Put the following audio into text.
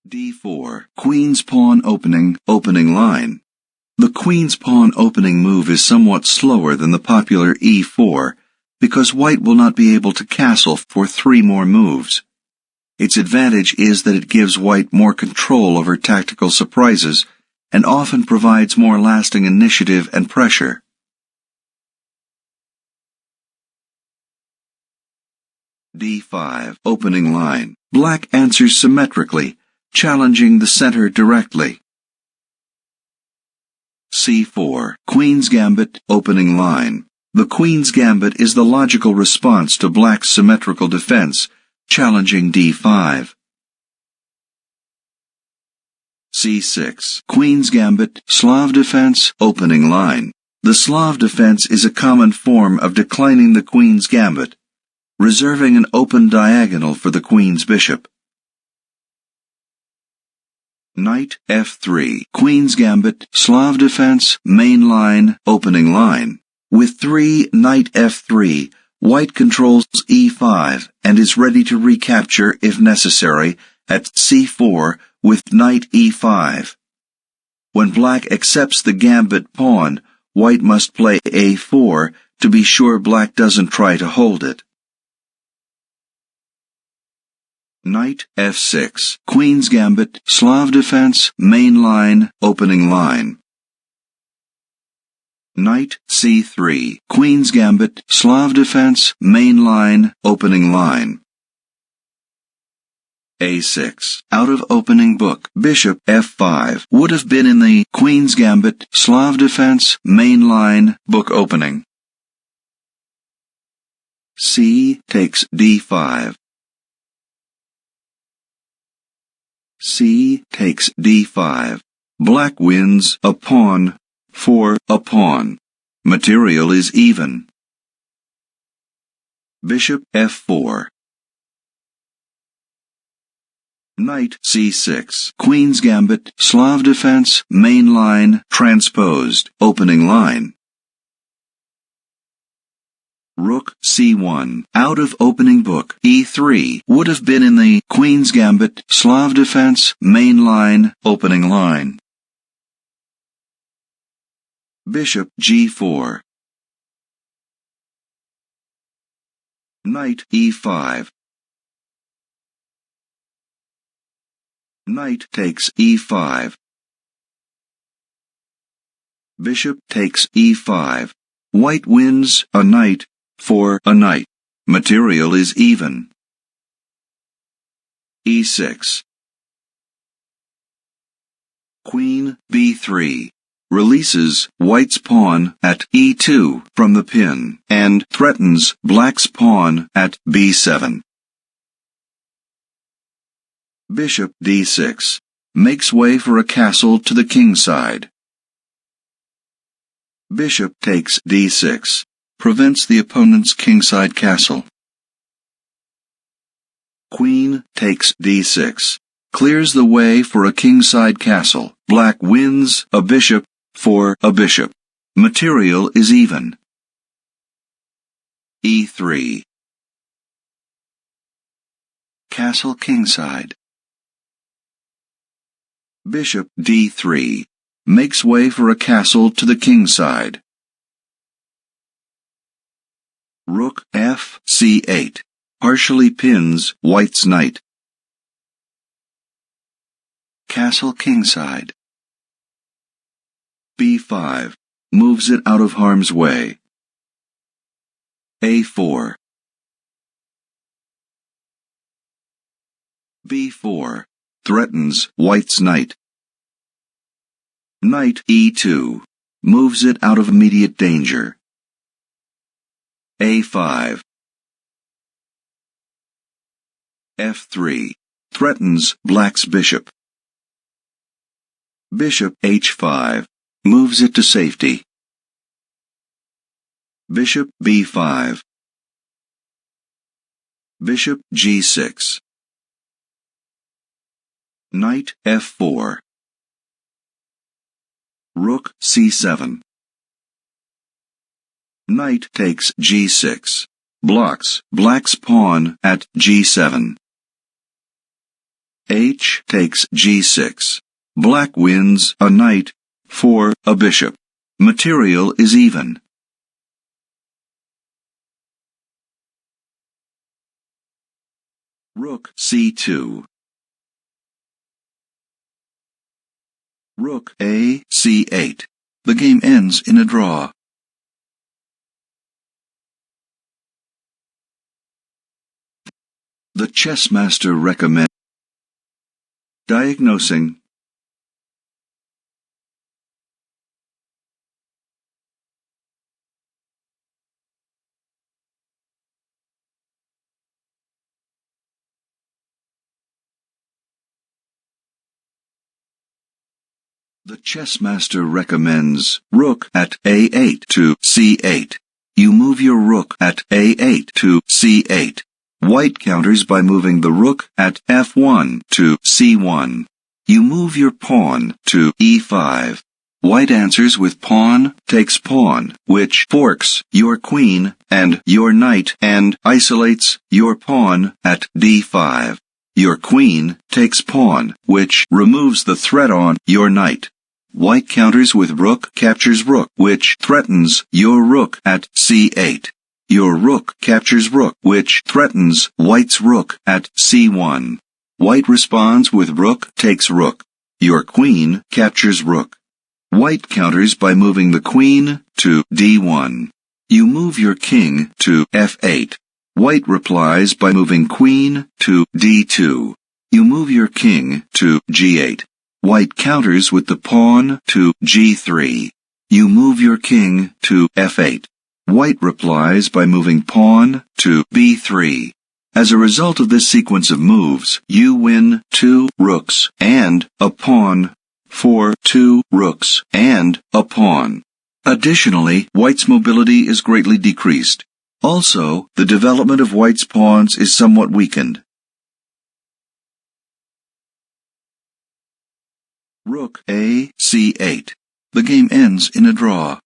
d4. Queen's pawn opening, opening line. The queen's pawn opening move is somewhat slower than the popular e4 because white will not be able to castle for 3 more moves. Its advantage is that it gives white more control over tactical surprises and often provides more lasting initiative and pressure. d5. Opening line. Black answers symmetrically, challenging the center directly. c4. Queen's Gambit, opening line. The Queen's Gambit is the logical response to Black's symmetrical defense, challenging d5. c6. Queen's Gambit, Slav defense, opening line. The Slav defense is a common form of declining the Queen's Gambit, reserving an open diagonal for the Queen's bishop. Knight f3. Queen's Gambit, Slav defense, main line, opening line. With 3 knight f3, white controls e5 and is ready to recapture, if necessary, at c4 with knight e5. When black accepts the gambit pawn, white must play a4 to be sure black doesn't try to hold it. Knight f6. Queen's Gambit, Slav defense, main line, opening line. Knight c3. Queen's Gambit, Slav defense, main line, opening line. a6. Out of opening book. Bishop f5 would have been in the Queen's Gambit, Slav defense, main line, book opening. C takes d5. C takes d5. Black wins a pawn for a pawn. Material is even. Bishop f4. Knight c6. Queen's Gambit, Slav defense, main line, transposed, opening line. Rook c1. Out of opening book. e3 would have been in the Queen's Gambit, Slav defense, main line, opening line. Bishop g4. Knight e5. Knight takes e5. Bishop takes e5. White wins a knight for a knight. Material is even. e6. Queen b3 releases white's pawn at e2 from the pin and threatens black's pawn at b7. Bishop d6 makes way for a castle to the king's side. Bishop takes d6 prevents the opponent's kingside castle. Queen takes d6 clears the way for a kingside castle. Black wins a bishop for a bishop. Material is even. e3. Castle kingside. Bishop d3 makes way for a castle to the king's side. Rook f c8 partially pins white's knight. Castle kingside. b5 moves it out of harm's way. a4. b4 threatens white's knight. Knight e2 moves it out of immediate danger. a5. f3 threatens black's bishop. Bishop h5 moves it to safety. Bishop b5. Bishop g6. Knight f4. Rook c7. Knight takes g6. Blocks black's pawn at g7. H takes G6. Black wins a knight for a bishop. Material is even. Rook C2. Rook A C8. The game ends in a draw. The chess master recommends diagnosing. The chess master recommends rook at A8 to C8. You move your rook at A8 to C8. White counters by moving the rook at F1 to C1. You move your pawn to E5. White answers with pawn takes pawn, which forks your queen and your knight and isolates your pawn at D5. Your queen takes pawn, which removes the threat on your knight. White counters with rook captures rook, which threatens your rook at C8. Your rook captures rook, which threatens white's rook at C1. White responds with rook takes rook. Your queen captures rook. White counters by moving the queen to D1. You move your king to F8. White replies by moving queen to D2. You move your king to G8. White counters with the pawn to G3. You move your king to F8. White replies by moving pawn to B3. As a result of this sequence of moves, you win 2 rooks and a pawn for 2 rooks and a pawn. Additionally, white's mobility is greatly decreased. Also, the development of white's pawns is somewhat weakened. Rook A C8. The game ends in a draw.